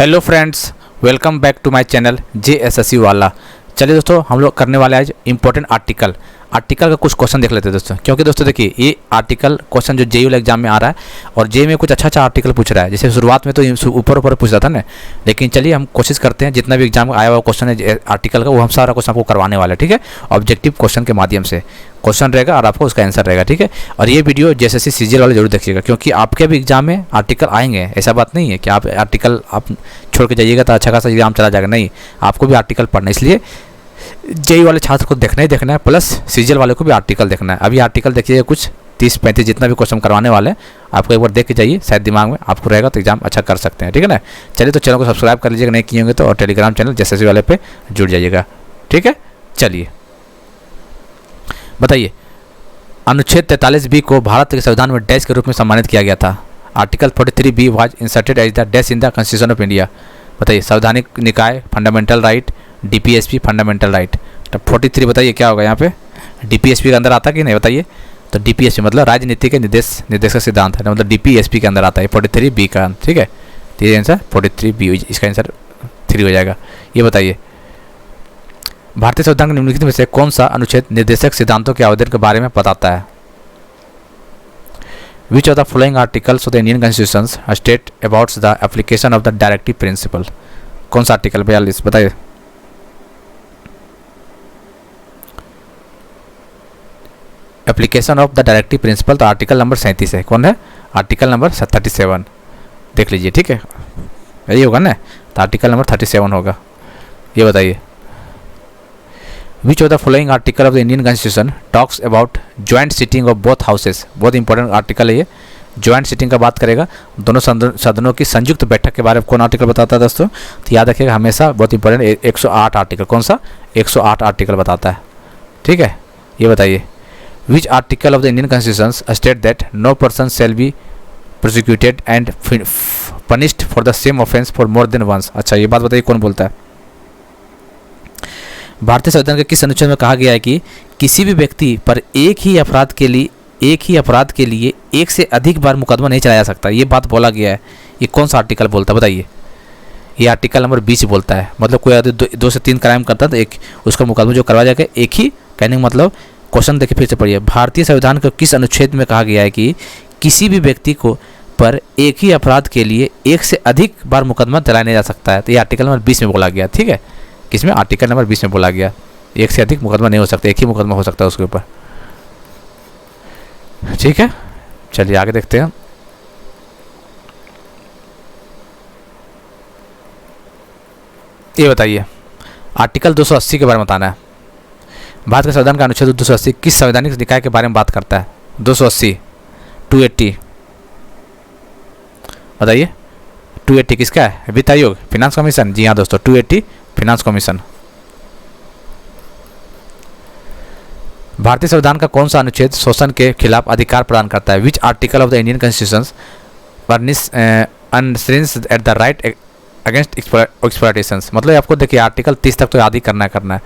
Hello friends, welcome back to my channel JSSC वाला। चलिए दोस्तों, हम लोग करने वाले आज इंपॉर्टेंट आर्टिकल का कुछ क्वेश्चन देख लेते हैं दोस्तों। क्योंकि दोस्तों देखिए, ये आर्टिकल क्वेश्चन जो JEE एग्जाम में आ रहा है और JEE में कुछ अच्छा आर्टिकल पूछ रहा है। जैसे शुरुआत में तो ऊपर पूछ रहा था ना, लेकिन चलिए हम कोशिश करते हैं जितना भी एग्जाम आया हुआ क्वेश्चन है आर्टिकल का, वो हम सारा क्वेश्चन आपको करवाने वाले हैं। ठीक है, ऑब्जेक्टिव क्वेश्चन के माध्यम से क्वेश्चन रहेगा और आपको उसका आंसर रहेगा। ठीक है, और ये वीडियो JSSC CGL वाले जरूर देखिएगा, क्योंकि आपके भी एग्जाम में आर्टिकल आएंगे। ऐसा बात नहीं है कि आप आर्टिकल आप छोड़ के जाइएगा तो अच्छा खासा एग्जाम चला जाएगा, नहीं, आपको भी आर्टिकल पढ़ना। इसलिए JEE वाले छात्र को देखना ही देखना है, प्लस CGL वाले को भी आर्टिकल देखना है। अभी आर्टिकल देखिए कुछ 30-35 जितना भी क्वेश्चन करवाने वाले हैं, आपको एक बार देख के जाइए, शायद दिमाग में आपको रहेगा तो एग्जाम अच्छा कर सकते हैं। ठीक है ना। चलिए तो चैनल को सब्सक्राइब कर लीजिएगा नहीं किए होंगे तो, और टेलीग्राम चैनल JSSC वाले पे जुड़ जाइएगा। ठीक है, चलिए बताइए, अनुच्छेद 43B को भारत के संविधान में डैश के रूप में सम्मानित किया गया था। Article 43B was inserted as the dash in the constitution of India. बताइए, संवैधानिक निकाय, fundamental right, DPSP, fundamental right. तो 43 बताइए क्या होगा यहाँ पे, DPSP के अंदर आता कि नहीं बताइए। तो DPSP मतलब राजनीति के निर्देशक सिद्धांत है, मतलब DPSP के अंदर आता है 43B का। ठीक है, तो ये आंसर 43B, इसका आंसर 3 हो जाएगा। ये बताइए, भारतीय संविधान के निम्नलिखित में से कौन सा अनुच्छेद निर्देशक सिद्धांतों के आवेदन के बारे में बताता है। विच of the following articles of the Indian constitution state about the application of the directive principle. कौन सा आर्टिकल 42 बताइए। Application of the directive principle, तो आर्टिकल नंबर 37 है। कौन है, आर्टिकल नंबर 37 देख लीजिए। ठीक है, यही होगा ना, तो आर्टिकल नंबर 37 होगा। ये बताइए, which of the following article of the Indian constitution talks about joint sitting of both houses. बहुत इंपॉर्टेंट आर्टिकल है ये, ज्वाइंट सिटिंग का बात करेगा, दोनों सदनों की संयुक्त बैठक के बारे में कौन आर्टिकल बताता है दोस्तों। तो याद रखिएगा हमेशा, बहुत इंपॉर्टेंट 108 आर्टिकल। कौन सा, 108 आर्टिकल बताता है। ठीक है, ये बताइए, which article of the Indian constitution state that no person shall be prosecuted and punished for the same offence for more than once. अच्छा, ये बात बताइए कौन बोलता है। भारतीय संविधान के किस अनुच्छेद में कहा गया है कि किसी भी व्यक्ति पर एक ही अपराध के लिए एक से अधिक बार मुकदमा नहीं चलाया जा सकता। ये बात बोला गया है, ये कौन सा आर्टिकल बोलता है बताइए। ये आर्टिकल नंबर 20 बोलता है। मतलब कोई आदमी 2 से 3 क्राइम करता है तो एक उसका मुकदमा जो करवाया जाएगा एक ही। कहने का मतलब, क्वेश्चन देखिए फिर से पढ़िए, भारतीय संविधान के किस अनुच्छेद में कहा गया है कि किसी भी व्यक्ति को पर एक ही अपराध के लिए एक से अधिक बार मुकदमा चलाया नहीं जा सकता है। तो ये आर्टिकल नंबर 20 में बोला गया। ठीक है, किसमें, आर्टिकल नंबर 20 में बोला गया, एक से अधिक मुकदमा नहीं हो सकता, एक ही मुकदमा हो सकता है उसके ऊपर। ठीक है, चलिए आगे देखते हैं। ये बताइए, आर्टिकल 280 के बारे में बताना है। भारत के संविधान का अनुच्छेद 280 किस संवैधानिक निकाय के बारे में बात करता है। 280 280 बताइए, 280 किसका है, वित्त आयोग, फिनांस कमीशन। जी हाँ दोस्तों, 280 फिनांस कमीशन। भारतीय संविधान का कौन सा अनुच्छेद शोषण के खिलाफ अधिकार प्रदान करता है। Which article of the Indian constitution enshrines at the right against exploitation. मतलब आपको देखिए, आर्टिकल 30 तक तो याद ही करना है।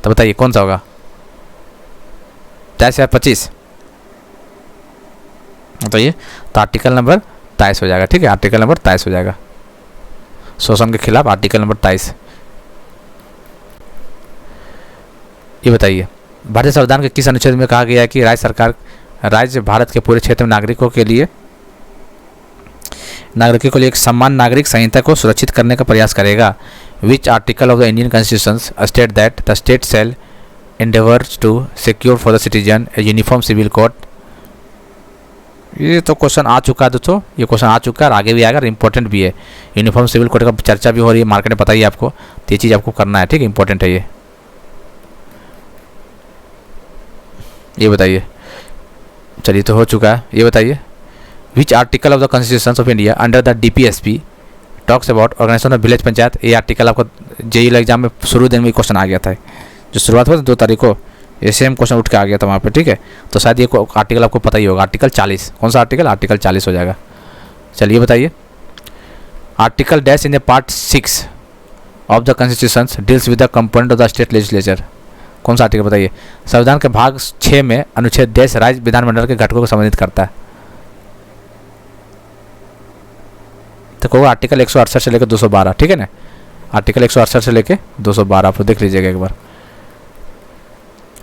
तो बताइए कौन सा होगा, 40 या 25 बताइए। तो आर्टिकल नंबर 23 हो जाएगा। ठीक है, आर्टिकल नंबर 23 हो जाएगा, शोषण के खिलाफ आर्टिकल नंबर 23। ये बताइए, भारतीय संविधान के किस अनुच्छेद में कहा गया है कि राज्य भारत के पूरे क्षेत्र में नागरिकों के लिए एक समान नागरिक संहिता को सुरक्षित करने का प्रयास करेगा। Which article of the Indian constitution state that the state shall endeavour to secure for the citizen a uniform civil code. ये तो क्वेश्चन आ चुका है दोस्तों, ये क्वेश्चन आ चुका है और आगे भी आएगा, इंपॉर्टेंट भी है। यूनिफॉर्म सिविल कोड का चर्चा भी हो रही है मार्केट में, पता ही आपको, तो ये चीज़ आपको करना है। ठीक है, इंपॉर्टेंट है ये। ये बताइए, चलिए तो हो चुका है। ये बताइए, which article of the constitution of India under the DPSP talks about organisation of village panchayat. ये आर्टिकल आपको JEE एग्जाम में शुरू दिन में क्वेश्चन आ गया था, जो शुरुआत हुआ था 2 तारीख को, ये सेम क्वेश्चन उठ के आ गया था वहाँ पे। ठीक है, तो शायद ये आर्टिकल आपको पता ही होगा, आर्टिकल 40। कौन सा आर्टिकल, आर्टिकल 40 हो जाएगा। चलिए बताइए, article dash in the part 6 of the constitution deals with the component of the state legislature. कौन सा आर्टिकल बताइए। संविधान के भाग 6 में अनुच्छेद डैश राज्य विधानमंडल के घटकों को संबंधित करता है। तक होगा आर्टिकल 168 से लेकर 212, ठीक है ना। आर्टिकल 168 से लेकर 212 आप देख लीजिएगा एक बार।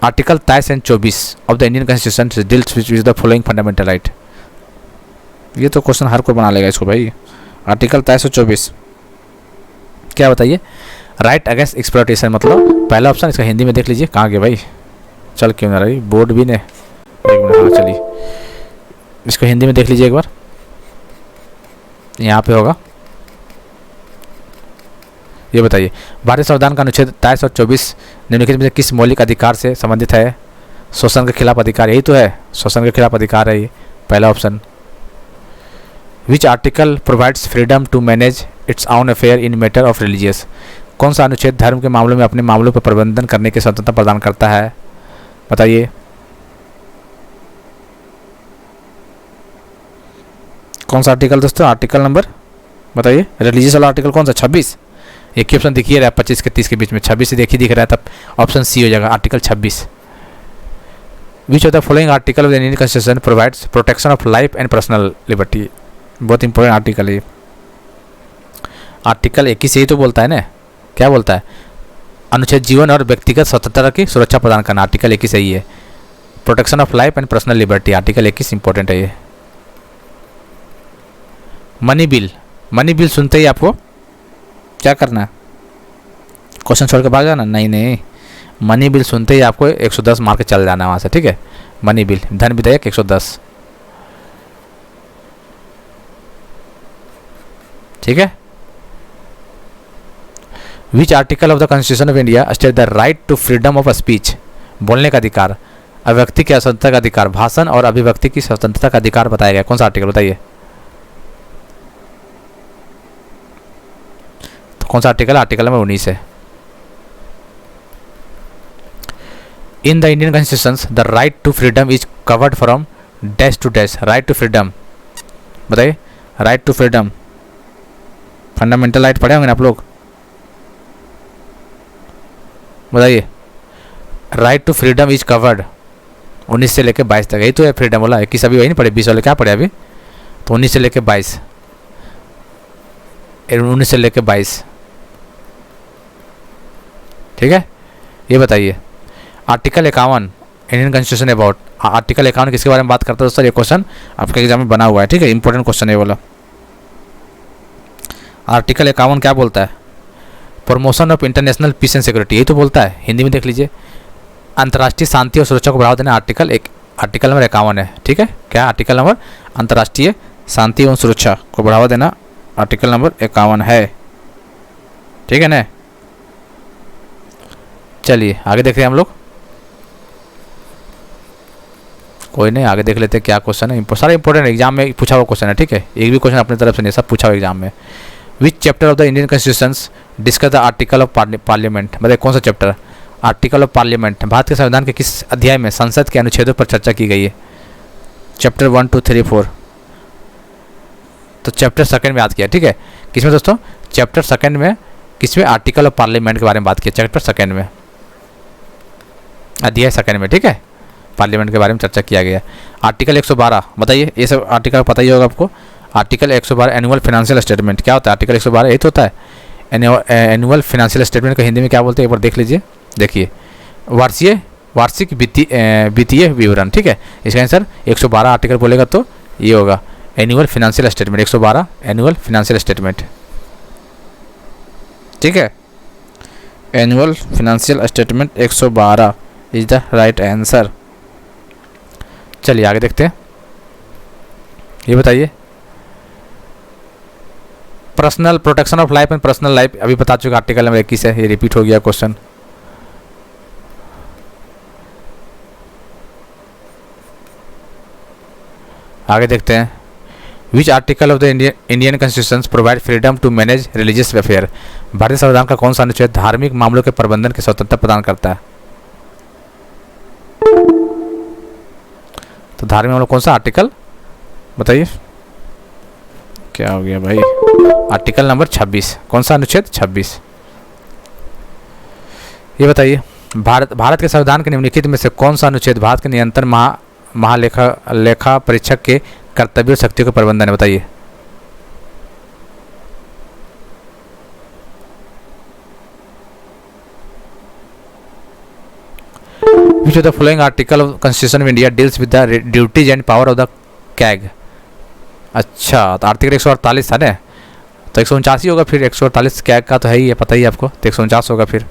आर्टिकल 23 और 24 of the Indian constitution deals with the following fundamental right. ये तो क्वेश्चन हर कोई बना लेगा इसको भाई। आर्टिकल 23 और 24 क्या बताइए? राइट अगेंस्ट एक्सप्लॉयटेशन, मतलब पहला ऑप्शन इसका हिंदी में देख लीजिए। कहाँ गया भाई, चल क्यों ना रही बोर्ड भी ने, एक मिनट, हाँ चलिए इसको हिंदी में देख लीजिए एक बार। यहाँ पे होगा, ये बताइए भारतीय संविधान का अनुच्छेद 23 और 24 निम्नलिखित में से किस मौलिक अधिकार से संबंधित है? शोषण के खिलाफ अधिकार, यही तो है, शोषण के खिलाफ अधिकार है ये पहला option. Which article provides freedom to manage its own affair in matter of religious, कौन सा अनुच्छेद धर्म के मामलों में अपने मामलों पर प्रबंधन करने की स्वतंत्रता प्रदान करता है? बताइए। कौन सा आर्टिकल दोस्तों? आर्टिकल नंबर बताइए, रिलीजियस वाला आर्टिकल कौन सा? 26। एक ही ऑप्शन दिखिए रहा है 25 के 30 के बीच में, 26 से दिख रहा है, तब ऑप्शन सी हो जाएगा, article 26। Which of the following article of the Indian constitution provides protection of life and personal liberty, बहुत इंपॉर्टेंट आर्टिकल है। आर्टिकल 21 यही तो बोलता है ना, क्या बोलता है? अनुच्छेद जीवन और व्यक्तिगत स्वतंत्रता की सुरक्षा प्रदान करना, आर्टिकल 21 यही है। Protection of life and personal liberty, article 21 important है ये। मनी बिल, मनी बिल सुनते ही आपको क्या करना है? क्वेश्चन छोड़ के भाग जाना? नहीं, मनी बिल सुनते ही आपको 110 मार के चल जाना है वहाँ से, ठीक है। मनी बिल, धन विधेयक 110, ठीक है। Which article of the constitution of India state the right to freedom of speech, बोलने का अधिकार, अभिव्यक्ति की स्वतंत्रता का अधिकार, भाषण और अभिव्यक्ति की स्वतंत्रता का अधिकार बताया गया, कौन सा आर्टिकल बताइए? तो कौन सा आर्टिकल? आर्टिकल नंबर 19 है। In the Indian constitution the right to freedom is covered from dash to dash, right to freedom बताइए। Right to freedom fundamental right पढ़े होंगे ना आप लोग, बताइए। Right to freedom is covered 19 से लेकर 22 तक, यही तो है फ्रीडम वाला। 21 अभी वही नहीं पढ़े, 20 वाले क्या पढ़े अभी? तो 19 से लेकर 22, 19 से लेकर 22, ठीक है। ये बताइए article 51 Indian constitution about, article 51 किसके बारे में बात करता है दोस्तों? ये क्वेश्चन आपके एग्जाम में बना हुआ है, ठीक है, इंपॉर्टेंट क्वेश्चन है बोला। आर्टिकल 51 क्या बोलता है? Promotion of international peace and security, यही तो बोलता है, हिंदी में देख लीजिए। अंतर्राष्ट्रीय शांति और सुरक्षा को बढ़ावा देना, आर्टिकल नंबर 51 है, ठीक है। क्या आर्टिकल नंबर? अंतर्राष्ट्रीय शांति एवं सुरक्षा को बढ़ावा देना, आर्टिकल नंबर 51 है, ठीक है ना। चलिए आगे देख रहे हैं हम लोग, कोई नहीं, आगे देख लेते हैं क्या क्वेश्चन है। सारा इंपॉर्टेंट एग्जाम में पूछा हुआ क्वेश्चन है, ठीक है, एक भी क्वेश्चन अपनी तरफ से नहीं, सब पूछा हुआ एग्जाम में। विच chapter of the Indian constitution discuss the article of parliament, बताइए कौन सा chapter? Article of parliament, Bharat के संविधान के किस अध्याय में संसद के अनुच्छेदों पर चर्चा की गई है? चैप्टर 1, 2, 3, 4, तो चैप्टर सेकंड में याद किया, ठीक है। किसमें दोस्तों? चैप्टर सेकंड में, किसमें? आर्टिकल ऑफ पार्लियामेंट के बारे में बात किया, चैप्टर सेकंड में, अध्याय सेकंड में, ठीक है, पार्लियामेंट के बारे में चर्चा किया गया। आर्टिकल 112 बताइए, ये सब आर्टिकल पता ही होगा आपको। आर्टिकल 112 एनुअल फाइनेंशियल स्टेटमेंट, क्या होता है? आर्टिकल 112 यही तो होता है, एनुअल फाइनेंशियल स्टेटमेंट को हिंदी में क्या बोलते हैं? एक बार देख लीजिए, देखिए, वार्षिक वित्तीय विवरण, ठीक है। इसका आंसर 112 आर्टिकल बोलेगा तो ये होगा annual financial statement, 112 annual financial statement, ठीक है। Annual financial statement 112 is the right answer. चलिए आगे देखते हैं, ये बताइए personal protection of life and personal life, अभी बता चुका, आर्टिकल नंबर 21 है, ये रिपीट हो गया क्वेश्चन। आगे देखते हैं, which article of the Indian constitution provide freedom to manage religious affair, भारतीय संविधान का कौन सा अनुच्छेद धार्मिक मामलों के प्रबंधन की स्वतंत्रता प्रदान करता है? तो धार्मिक मामलों कौन सा आर्टिकल बताइए? क्या हो गया भाई? आर्टिकल नंबर 26, कौन सा अनुच्छेद? 26। ये बताइए भारत के संविधान के निम्नलिखित में से कौन सा अनुच्छेद भारत के नियंत्रण लेखा परीक्षक के कर्तव्य और शक्तियों के प्रबंधन है? बताइए। Which of the following article of constitution of India deals with the duties and power of the CAG. अच्छा, तो आर्टिकल 148 था ना, तो 149 होगा फिर। 148 कैग का तो है ही है, पता ही आपको, तो 149 होगा फिर,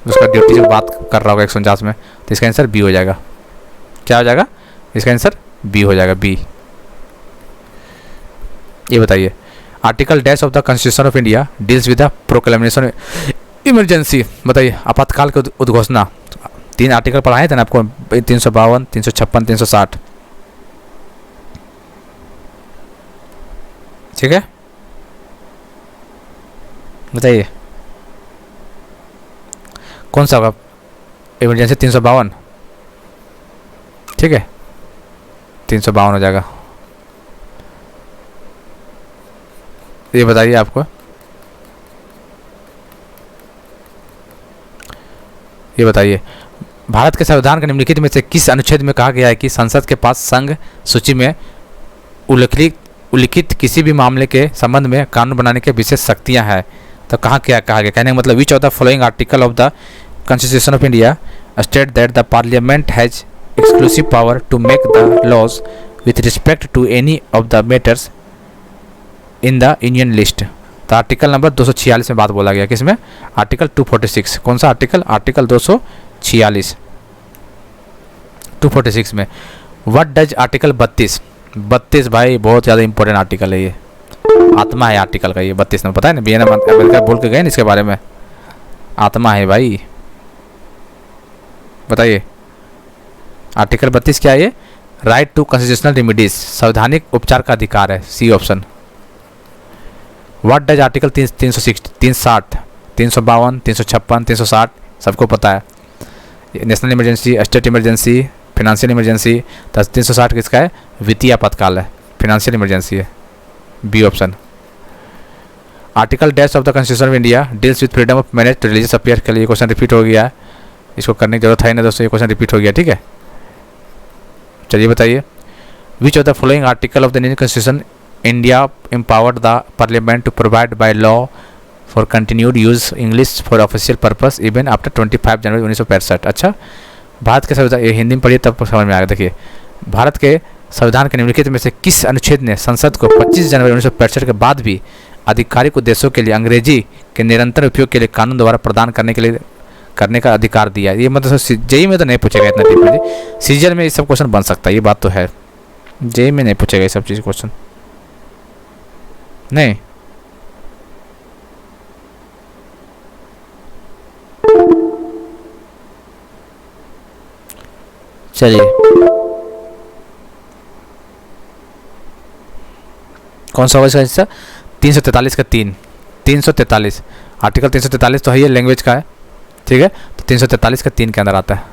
उसका ड्यूटी जो बात कर रहा होगा 149 में, तो इसका आंसर बी हो जाएगा। क्या हो जाएगा? इसका आंसर बी हो जाएगा, बी। ये बताइए, article dash of the constitution of India deals with the proclamation emergency. बताइए, आपातकाल की उद्घोषणा। 3 आर्टिकल पढ़ाए थे ना आपको, 352, 356, 360। ठीक है, बताइए कौन सा होगा? इमरजेंसी 352, ठीक है, 352 हो जाएगा। ये बताइए आपको, ये बताइए, भारत के संविधान के निम्नलिखित में से किस अनुच्छेद में कहा गया है कि संसद के पास संघ सूची में उल्लिखित किसी भी मामले के संबंध में कानून बनाने की विशेष शक्तियां हैं? तो कहाँ क्या कहा गया? कहने का मतलब, which of the following article of the constitution of India state that the parliament has exclusive power to make the laws with respect to any of the matters in the union list. तो article number 246 में बात बोला गया, किसमें? Article 246। कौन सा article? Article 246, 246 में। What does article 32 भाई बहुत ज़्यादा इंपॉर्टेंट आर्टिकल है ये, आत्मा है आर्टिकल का ये 32 में, पता है ना, बी एन अमेरिका बोल के गए ना इसके बारे में, आत्मा है भाई। बताइए, आर्टिकल 32 क्या है ये? राइट टू कॉन्स्टिट्यूशनल रेमिडीज, संवैधानिक उपचार का अधिकार है, C option. What does article 360, 352, 356, 360 सबको पता है। National emergency, state emergency, financial emergency. 360 किसका है? वित्तीय आपातकाल है, फिनेंशियल इमरजेंसी है, B option. Article dash of the constitution of India deals with freedom of marriage to religious affair. के लिए क्वेश्चन रिपीट हो गया है, इसको करने की जरूरत है ना दोस्तों, ये क्वेश्चन रिपीट हो गया, ठीक है। चलिए बताइए, which of the following article of the Indian constitution India empowered the parliament to provide by law for continued use English for official purpose even after 25 January 1965। अच्छा, भारत के संविधान, ये हिंदी में पढ़िए तब समझ में आएगा। देखिए, भारत के संविधान के निम्नलिखित में से किस अनुच्छेद ने संसद को 25 जनवरी 1965 के बाद भी आधिकारिक उद्देश्यों के लिए अंग्रेजी के निरंतर उपयोग के लिए कानून द्वारा प्रदान करने का अधिकार दिया? ये मतलब जेई में तो नहीं पूछेगा इतना डीप में, सीजर में ये सब क्वेश्चन बन सकता है, ये बात तो है। जेई में नहीं पूछेगा ये सब चीज़ क्वेश्चन, नहीं। चलिए, कौन सा होगा इसका हिस्सा? 343 का 3, 343 आर्टिकल 343 तो है ये, लैंग्वेज का है, ठीक है। तो 343 का 3 के अंदर आता है।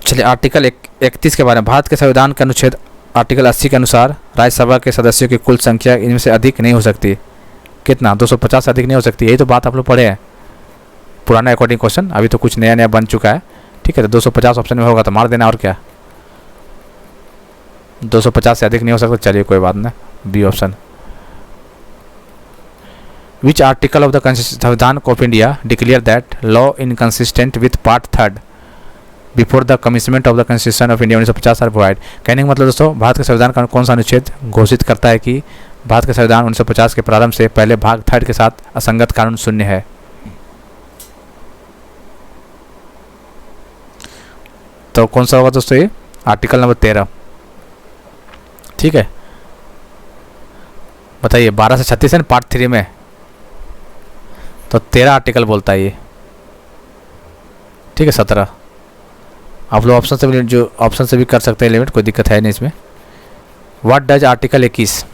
चलिए, आर्टिकल 31 के बारे में, भारत के संविधान के अनुच्छेद आर्टिकल 80 के अनुसार राज्यसभा के सदस्यों की कुल संख्या इनमें से अधिक नहीं हो सकती। कितना? 250 से अधिक नहीं हो सकती, यही तो बात आप लोग पढ़े हैं, पुराना अकॉर्डिंग क्वेश्चन। अभी तो कुछ नया बन चुका है, ठीक है। तो 250 ऑप्शन में होगा तो मार देना, और क्या, 250 से अधिक नहीं हो सकता। चलिए कोई बात नहीं, B option. Which article of the संविधान of India declare that law inconsistent with part 3 before the commitment of the constitution of India 1950 are provide. कहने का मतलब दोस्तों, भारत के संविधान का कौन सा अनुच्छेद घोषित करता है कि भारत के संविधान 1950 के प्रारंभ से पहले भाग 3 के साथ असंगत कानून शून्य है? तो कौन सा होगा दोस्तों? ये आर्टिकल नंबर 13, ठीक है। बताइए, 12 से 36 है ना पार्ट 3 में, तो 13 आर्टिकल बोलता है ये, ठीक है। 17 आप लोग ऑप्शन से भी, जो ऑप्शन से भी कर सकते हैं लिमिट, कोई दिक्कत है नहीं इसमें। व्हाट डज आर्टिकल 21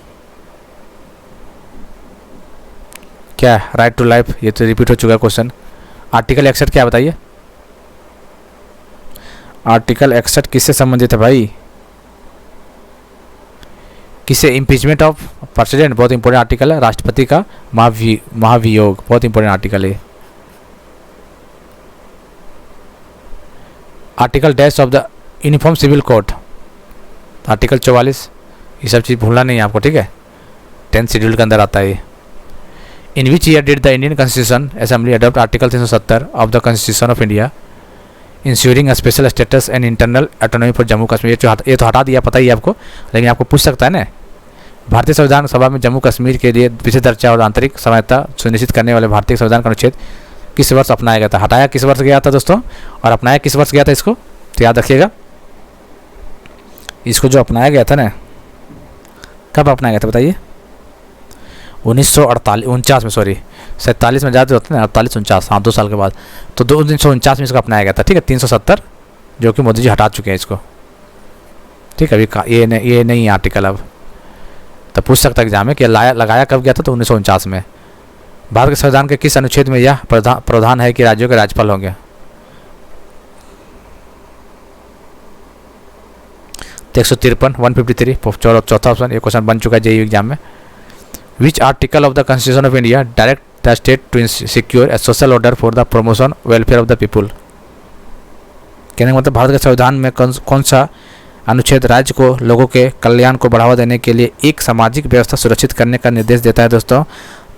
क्या है? राइट टू लाइफ, ये तो रिपीट हो चुका है क्वेश्चन। आर्टिकल 61 क्या बताइए? आर्टिकल 61 किससे संबंधित है भाई? किससे? इम्पीचमेंट ऑफ प्रेसिडेंट, बहुत इंपॉर्टेंट आर्टिकल है। राष्ट्रपति का महाभियोग, बहुत इंपॉर्टेंट आर्टिकल है। Article dash of the uniform civil code, article 44, ये सब चीज़ भूलना नहीं है आपको, ठीक है। 10th शेड्यूल के अंदर आता है ये। In which year did the Indian constitution assembly adopt article 370 of the constitution of India ensuring special status and internal autonomy for Jammu Kashmir. ये तो हटा दिया, पता ही है आपको, लेकिन आपको पूछ सकता है ना। भारतीय संविधान सभा में जम्मू कश्मीर के लिए विशेष दर्जा और आंतरिक स्वायत्तता सुनिश्चित करने वाले भारतीय संविधान का अनुच्छेद किस वर्ष अपनाया गया था? हटाया किस वर्ष गया था दोस्तों, और अपनाया किस वर्ष गया था इसको, तो याद रखिएगा। इसको जो अपनाया गया था ना, कब अपनाया गया था बताइए? 1949 में, सॉरी 47 में ज़्यादा होते हैं ना, 48-49, हाँ 2 साल के बाद। तो 1949 में इसको अपनाया गया था, ठीक है। 370 जो कि मोदी जी हटा चुके हैं इसको, ठीक है। अभी ये नहीं है आर्टिकल अब, तो पूछ सकता है एग्जाम में कि लगाया कब गया था, तो 1949 में। भारत के संविधान के किस अनुच्छेद में यह प्रावधान है कि राज्यों के राज्यपाल होंगे? 153, 153, चौथा ऑप्शन। ये क्वेश्चन बन चुका है जेईई एग्जाम में। Which article of the constitution of India direct the state to secure a social order for the promotion welfare of the people? कहने का मतलब भारत के संविधान में कौन सा अनुच्छेद राज्य को लोगों के कल्याण को बढ़ावा देने के लिए एक सामाजिक व्यवस्था सुरक्षित करने का निर्देश देता है दोस्तों?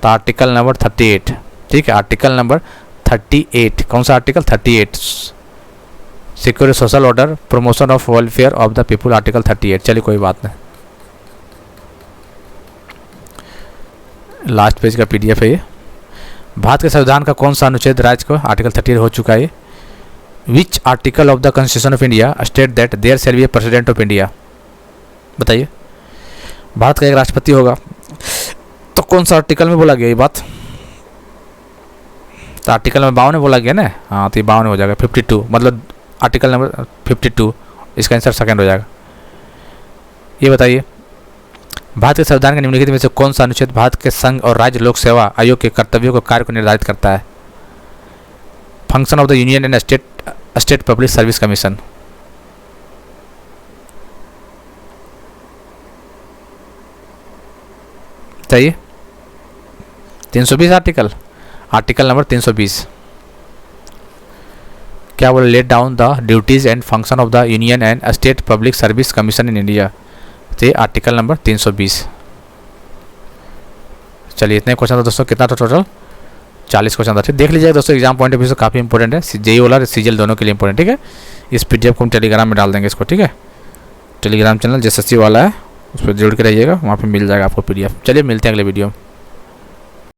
तो आर्टिकल नंबर 38, ठीक है। आर्टिकल नंबर 38, कौन सा article? 38, secure social order promotion of welfare of the people, article 38। चलिए कोई बात नहीं, लास्ट पेज का पीडीएफ है ये। भारत के संविधान का कौन सा अनुच्छेद राज्य को, आर्टिकल 38 हो चुका है। Which article of the constitution of India state that there shall be a president of India? बताइए, भारत का एक राष्ट्रपति होगा, तो कौन सा आर्टिकल में बोला गया ये बात? तो आर्टिकल में 52 में बोला गया ना, हाँ तो ये 52 हो जाएगा। 52 मतलब आर्टिकल नंबर 52, इसका आंसर सेकंड हो जाएगा। ये बताइए, भारत के संविधान के निम्नलिखित में से कौन सा अनुच्छेद भारत के संघ और राज्य लोक सेवा आयोग के कर्तव्यों को कार्य को निर्धारित करता है? Function of the union and state public service commission. बताइए, 320 आर्टिकल नंबर 320 क्या बोले? Let down the duties and function of the union and state public service commission in India, तो आर्टिकल नंबर 320। चलिए इतने क्वेश्चन था दोस्तों, कितना था टोटल? 40 क्वेश्चन था। देख लीजिएगा दोस्तों, एग्जाम पॉइंट ऑफ व्यू से काफ़ी इंपॉर्टेंट है, जेईई वाला सीजीएल दोनों के लिए इंपॉर्टेंट, ठीक है। इस पीडीएफ को हम टेलीग्राम में डाल देंगे इसको, ठीक है। टेलीग्राम चैनल जेएसएससी वाला है, उस पर जुड़ के रहिएगा, वहाँ पे मिल जाएगा आपको पीडीएफ। चलिए मिलते हैं अगले वीडियो में।